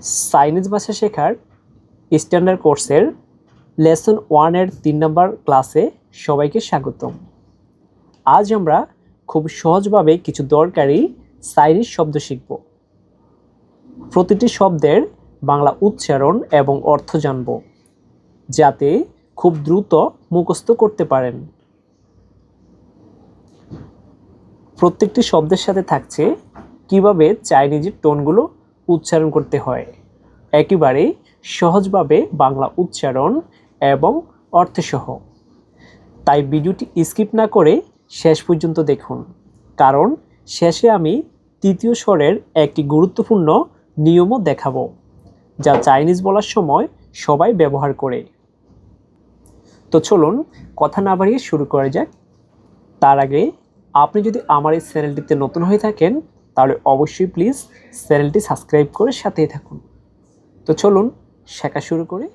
Chinese ভাষা শেখার standard কোর্সের লেসন 1-এর 3 নম্বর ক্লাসে সবাইকে স্বাগতম। আজ আমরা খুব সহজভাবে কিছু দরকারি চাইনিজ শব্দ শিখব। প্রতিটি শব্দের বাংলা উচ্চারণ এবং অর্থ জানব, যাতে খুব দ্রুত মুখস্থ করতে পারেন। প্রত্যেকটি শব্দের সাথে থাকছে কিভাবে চাইনিজের টোনগুলো উচ্চারণ করতে হয়, একেবারে সহজভাবে বাংলা উচ্চারণ এবং অর্থসহ। তাই ভিডিওটি স্কিপ না করে শেষ পর্যন্ত দেখুন, কারণ শেষে আমি তৃতীয় স্বরের একটি গুরুত্বপূর্ণ নিয়মও দেখাবো, যা চাইনিজ বলার সময় সবাই ব্যবহার করে। তো চলুন কথা না বাড়িয়ে শুরু করা যাক। তার আগে আপনি যদি আমার এই চ্যানেলটিতে নতুন হয়ে থাকেন, তাহলে অবশ্যই প্লিজ চ্যানেলটি সাবস্ক্রাইব করে সাথেই থাকুন। তো চলুন শেখা শুরু করি।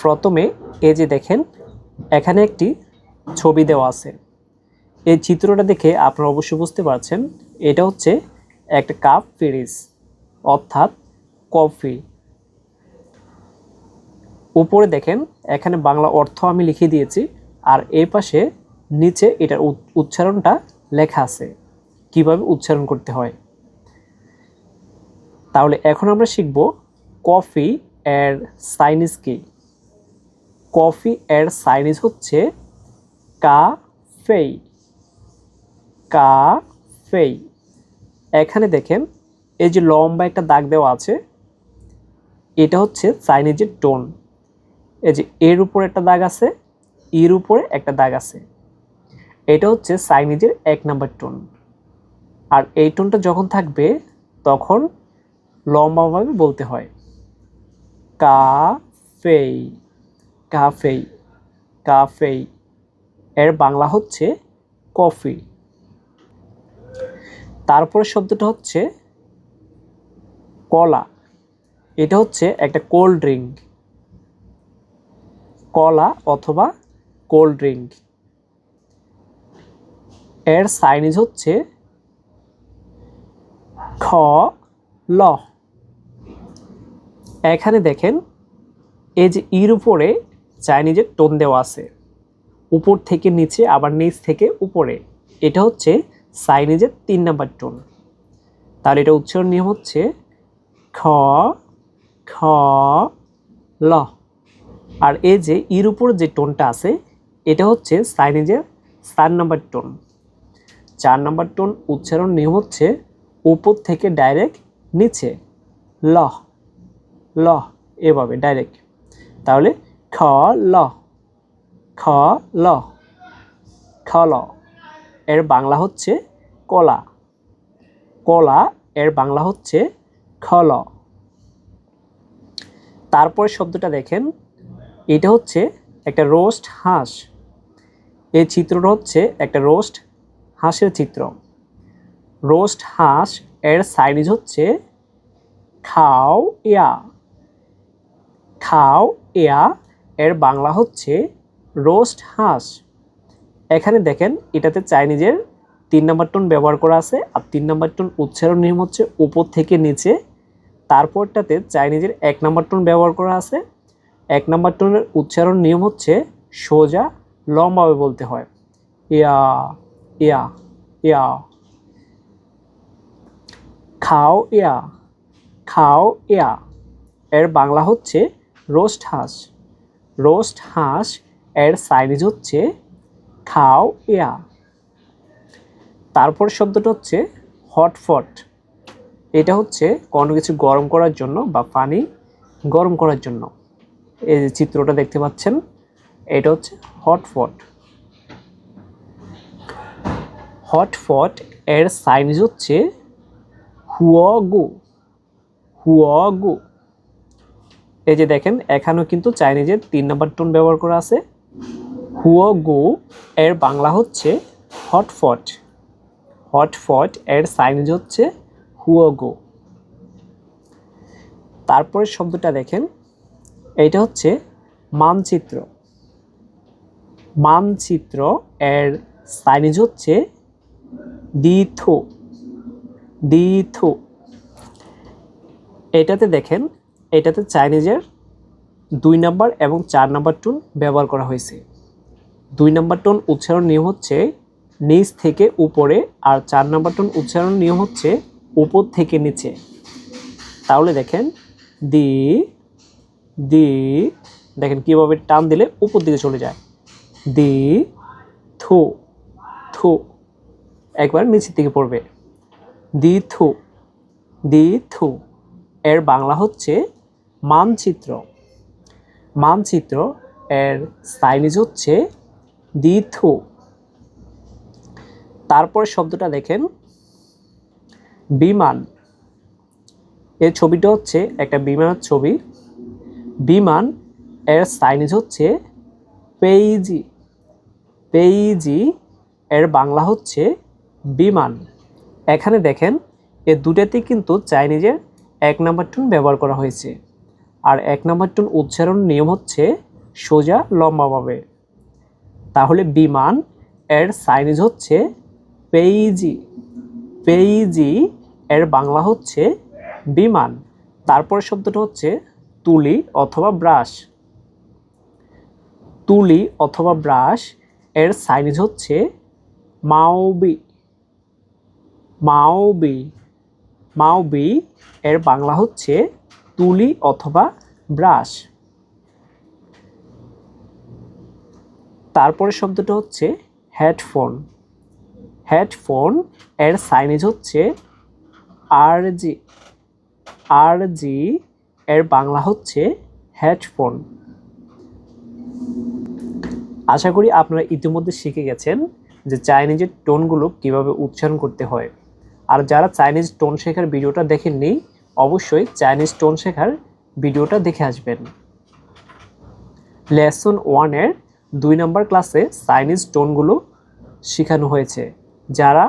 প্রথমে এই যে দেখেন, এখানে একটি ছবি দেওয়া আছে। এই চিত্রটা দেখে আপনারা অবশ্যই বুঝতে পারছেন এটা হচ্ছে একটা কাপ ফ্রিজ, অর্থাৎ কফি। উপরে দেখেন এখানে বাংলা অর্থ আমি লিখে দিয়েছি, আর এই পাশে নিচে এটার উচ্চারণটা লেখা আছে, কিভাবে উচ্চারণ করতে হয়। তাহলে এখন আমরা শিখব কফি এর চাইনিজ কি। কফি এর চাইনিজ হচ্ছে কাফেই। কাফেই। এখানে দেখেন এই যে লম্বা একটা দাগ দেওয়া আছে, এটা হচ্ছে চাইনিজের টোন। এই যে এর উপর একটা দাগ আছে, এর উপরে একটা দাগ আছে, এটা হচ্ছে চাইনিজের 1 নাম্বার টোন। আর এই টোনটা যখন থাকবে তখন লম্বাভাবে বলতে হয় কাফেই। কাফেই। কাফেই। এর বাংলা হচ্ছে কফি। তারপরে শব্দটা হচ্ছে কলা। এটা হচ্ছে একটা কোল্ড ড্রিঙ্ক। কলা অথবা কোল্ড ড্রিঙ্ক। এর চাইনিজ হচ্ছে খ ল। এখানে দেখেন এই যে ইর উপরে চাইনিজের টোন দেওয়া আছে, উপর থেকে নিচে আবার নিচ থেকে উপরে, এটা হচ্ছে চাইনিজের 3 নাম্বার টোন। তার এটা উচ্চারণ নিয়ম হচ্ছে খ খ ল। আর এই যে ইর উপর যে টোনটা আছে, এটা হচ্ছে চাইনিজের 4 নাম্বার টোন। 4 নাম্বার টোন উচ্চারণ নিয়ম হচ্ছে উপর থেকে ডাইরেক্ট নিচে, ল ল, এভাবে ডাইরেক্ট। তাহলে খ ল। খ ল। খ ল। এর বাংলা হচ্ছে কলা। কলা এর বাংলা হচ্ছে খল। তারপর শব্দটা দেখেন, এটা হচ্ছে একটা রোস্ট হাঁস। এই চিত্রটা হচ্ছে একটা রোস্ট হাঁসের চিত্র। রোস্ট হাঁস এর চাইনিজ হচ্ছে খাও ইয়া। খাও ইয়া এর বাংলা হচ্ছে রোস্ট হাঁস। এখানে দেখেন এটাতে চাইনিজের 3 নাম্বার টোন ব্যবহার করা আছে, আর 3 নাম্বার টোন উচ্চারণ নিয়ম হচ্ছে উপর থেকে নিচে। তারপরটাতে চাইনিজের 1 নাম্বার টোন ব্যবহার করা আছে। 1 নাম্বার টোনের উচ্চারণ নিয়ম হচ্ছে সোজা লম্বাভাবে বলতে হয়, ইয়া ইয়া ইয়া। খাও ইয়া। খাও ইয়া এর বাংলা হচ্ছে রোস্ট হাঁস। রোস্ট হাঁস এর চাইনিজ হচ্ছে খাও ইয়া। তারপর শব্দটা হচ্ছে হটপট। এটা হচ্ছে কোনো কিছু গরম করার জন্য বা পানি গরম করার জন্য। এই যে চিত্রটা দেখতে পাচ্ছেন, এটা হচ্ছে হটপট। হটপট এর চাইনিজ হচ্ছে হুয়াগু। হুয়াগু। এই যে দেখেন এখানেও কিন্তু চাইনিজের 3 নাম্বার টোন ব্যবহার করা আছে। হুয়াগু এর বাংলা হচ্ছে হটপট। হটপট এর চাইনিজ হচ্ছে হুয়াগু। তারপরের শব্দটা দেখেন, এটা হচ্ছে মানচিত্র। মানচিত্র এর চাইনিজ হচ্ছে দিথু। দিথু। এটাতে দেখেন, এটাতে চাইনিজের 2 নাম্বার এবং 4 নাম্বার টোন ব্যবহার করা হয়েছে। 2 নাম্বার টোন উচ্চারণ নিয়ম হচ্ছে নিচ থেকে উপরে, আর 4 নাম্বার টোন উচ্চারণ নিয়ম হচ্ছে উপর থেকে নিচে। তাহলে দেখেন দি দি, দেখেন কিভাবে টান দিলে উপর দিকে চলে যায়। দি থু থু, একবার নিচের দিকে পড়বে। দি থু দি থু। এর বাংলা হচ্ছে মানচিত্র। মানচিত্র এর চাইনিজ হচ্ছে দি থু। তারপর শব্দটা দেখেন বিমান। এর ছবিটা হচ্ছে একটা বিমানের ছবি। বিমান এর চাইনিজ হচ্ছে পেইজি। পেইজি এর বাংলা হচ্ছে বিমান। এখানে দেখেন এ দুটাতেই কিন্তু চাইনিজের 1 নাম্বার টোন ব্যবহার করা হয়েছে, আর 1 নাম্বার টোন উচ্চারণ নিয়ম হচ্ছে সোজা লম্বাভাবে। তাহলে বিমান এর চাইনিজ হচ্ছে পেইজি। পেইজি এর বাংলা হচ্ছে বিমান। তারপর শব্দটা হচ্ছে তুলি অথবা ব্রাশ। তুলি অথবা ব্রাশ এর চাইনিজ হচ্ছে মাওবি। মাওবি। মাওবি এর বাংলা হচ্ছে তুলি অথবা ব্রাশ। তারপরে শব্দটা হচ্ছে হেডফোন। হেডফোন এর চাইনিজ হচ্ছে আরজি। আরজি এর বাংলা হচ্ছে হেডফোন। আশা করি আপনারা ইতিমধ্যে শিখে গেছেন যে চাইনিজের টোনগুলো কিভাবে উচ্চারণ করতে হয়। আর যারা চাইনিজ টোন শেখার ভিডিওটা দেখেননি, অবশ্যই চাইনিজ টোন শেখার ভিডিওটা দেখে আসবেন। লেসন 1-এর 2 নাম্বার ক্লাসে চাইনিজ টোনগুলো শেখানো হয়েছে। যারা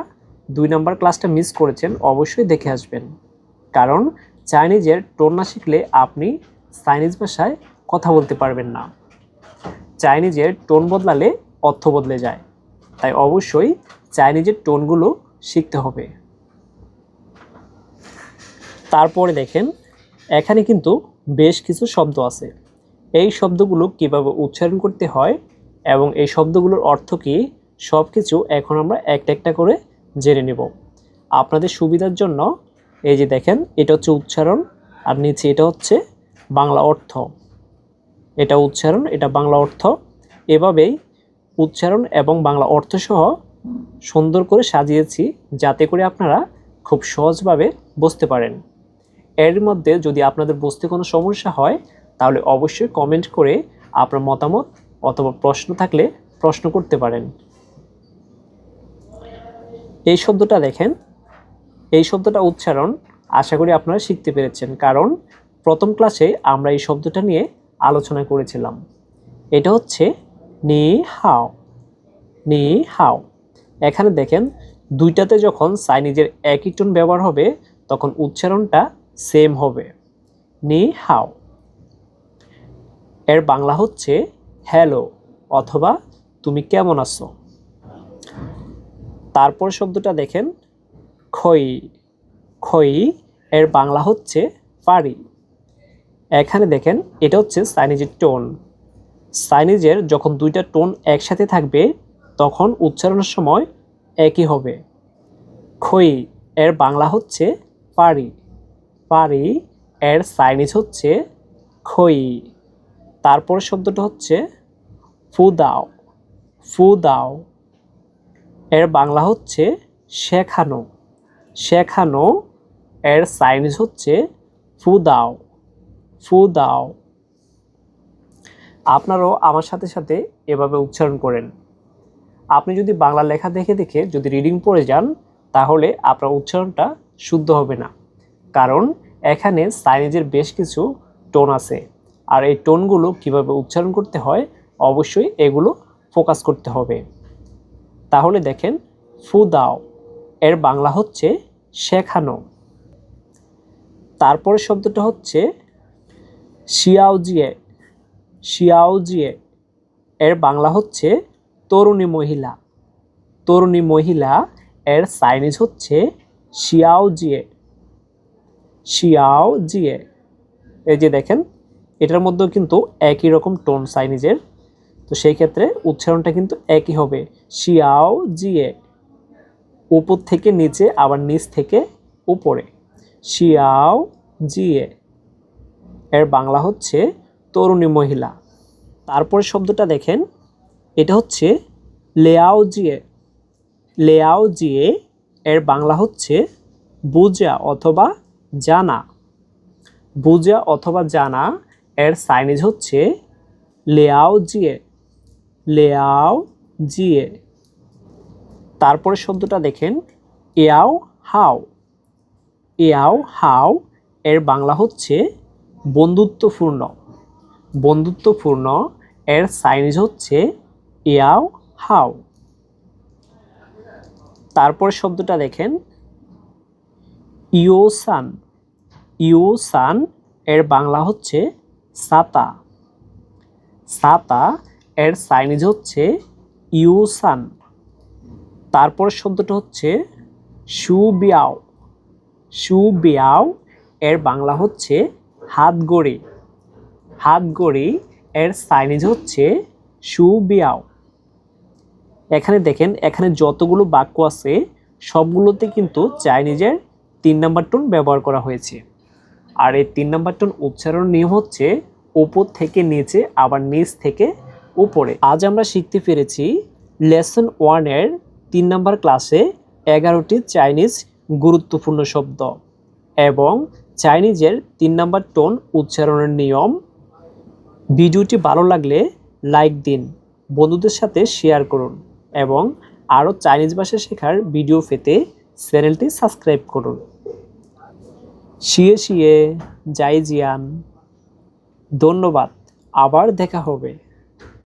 2 নাম্বার ক্লাসটা মিস করেছেন অবশ্যই দেখে আসবেন, কারণ চাইনিজের টোন না শিখলে আপনি চাইনিজ ভাষায় কথা বলতে পারবেন না। চাইনিজের টোন বদলালে অর্থ বদলে যায়, তাই অবশ্যই চাইনিজের টোনগুলো শিখতে হবে। তারপরে দেখেন এখানে কিন্তু বেশ কিছু শব্দ আছে। এই শব্দগুলো কিভাবে উচ্চারণ করতে হয় এবং এই শব্দগুলোর অর্থ কী, সব কিছু এখন আমরা একটা একটা করে জেনে নেব আপনাদের সুবিধার জন্য। এই যে দেখেন, এটা হচ্ছে উচ্চারণ, আর নিচে এটা হচ্ছে বাংলা অর্থ। এটা উচ্চারণ, এটা বাংলা অর্থ। এভাবেই উচ্চারণ এবং বাংলা অর্থ সহ সুন্দর করে সাজিয়েছি, যাতে করে আপনারা খুব সহজভাবে বুঝতে পারেন। এর মধ্যে যদি আপনাদের বুঝতে কোনো সমস্যা হয় তাহলে অবশ্যই কমেন্ট করে আপনার মতামত অথবা প্রশ্ন থাকলে প্রশ্ন করতে পারেন। এই শব্দটা দেখেন, এই শব্দটা উচ্চারণ আশা করি আপনারা শিখতে পেরেছেন, কারণ প্রথম ক্লাসে আমরা এই শব্দটা নিয়ে আলোচনা করেছিলাম। এটা হচ্ছে নি হাও। নি হাও। এখানে দেখেন দুইটাতে যখন চাইনিজের একই টোন ব্যবহার হবে তখন উচ্চারণটা সেম হবে, নি হাও। এর বাংলা হচ্ছে হ্যালো অথবা তুমি কেমন আছো। তারপর শব্দটা দেখেন খই। খই এর বাংলা হচ্ছে পারি। এখানে দেখেন এটা হচ্ছে চাইনিজের টোন। চাইনিজের যখন দুইটা টোন একসাথে থাকবে তখন উচ্চারণের সময় একই হবে। খই এর বাংলা হচ্ছে পারি। পারি এর চাইনিজ হচ্ছে খই। তারপর শব্দটা হচ্ছে ফুদাও। ফুদাও এর বাংলা হচ্ছে শেখানো। শেখানো এর চাইনিজ হচ্ছে ফুদাও। ফুদাও। আপনারাও আমার সাথে সাথে এভাবে উচ্চারণ করেন। আপনি যদি বাংলা লেখা দেখে দেখে যদি রিডিং পড়ে যান তাহলে আপনার উচ্চারণটা শুদ্ধ হবে না, কারণ এখানে চাইনিজের বেশ কিছু টোন আছে, আর এই টোনগুলো কিভাবে উচ্চারণ করতে হয় অবশ্যই এগুলো ফোকাস করতে হবে। তাহলে দেখেন ফুদাও এর বাংলা হচ্ছে শেখানো। তারপরে শব্দটা হচ্ছে শিয়াওজিয়ে। শিয়াওজিয়ে এর বাংলা হচ্ছে তরুণী মহিলা। তরুণী মহিলা এর চাইনিজ হচ্ছে শিয়াওজিয়ে। শিয়াও জিয়ে। এই যে দেখেন, এটার মধ্যেও কিন্তু একই রকম টোন চাইনিজের, তো সেই ক্ষেত্রে উচ্চারণটা কিন্তু একই হবে, শিয়াও জিয়ে। উপর থেকে নিচে, আবার নিচ থেকে উপরে, শিয়াও জিয়ে। এর বাংলা হচ্ছে তরুণী মহিলা। তারপরে শব্দটা দেখেন, এটা হচ্ছে লেয়াও জিয়ে। লেয়াও জিয়ে এর বাংলা হচ্ছে বুঝা অথবা জানা। বুঝা অথবা জানা এর চাইনিজ হচ্ছে লেয়াও জিয়ে। লেয়াও জিয়ে। তারপরে শব্দটা দেখেন, ইয়াও হাও। ইয়াও হাও এর বাংলা হচ্ছে বন্ধুত্বপূর্ণ। বন্ধুত্বপূর্ণ এর চাইনিজ হচ্ছে ইয়াও হাও। তারপর শব্দটা দেখেন, ইয়োসান। ইয়োসান এর বাংলা হচ্ছে ছাতা। ছাতা এর চাইনিজ হচ্ছে ইয়োসান। তারপর শব্দটা হচ্ছে সুবিয়াও। সুবিয়াও এর বাংলা হচ্ছে হাতগড়ি। হাতগড়ি এর চাইনিজ হচ্ছে সুবিয়াও। এখানে দেখেন, এখানে যতগুলো বাক্য আছে সবগুলোতে কিন্তু চাইনিজের 3 নাম্বার টোন ব্যবহার করা হয়েছে। আর এই 3 নাম্বার টোন উচ্চারণ নিয়ম হচ্ছে উপর থেকে নিচে, আবার নিচ থেকে উপরে। আজ আমরা শিখতে পেরেছি লেসন 1 এর 3 নাম্বার ক্লাসে 11টি চাইনিজ গুরুত্বপূর্ণ শব্দ এবং চাইনিজের 3 নাম্বার টোন উচ্চারণের নিয়ম। ভিডিওটি ভালো লাগলে লাইক দিন, বন্ধুদের সাথে শেয়ার করুন এবং আরও চাইনিজ ভাষা শেখার ভিডিও পেতে চ্যানেলটি সাবস্ক্রাইব করুন। শিয়ে শিয়ে জাই জিয়ান। ধন্যবাদ, আবার দেখা হবে।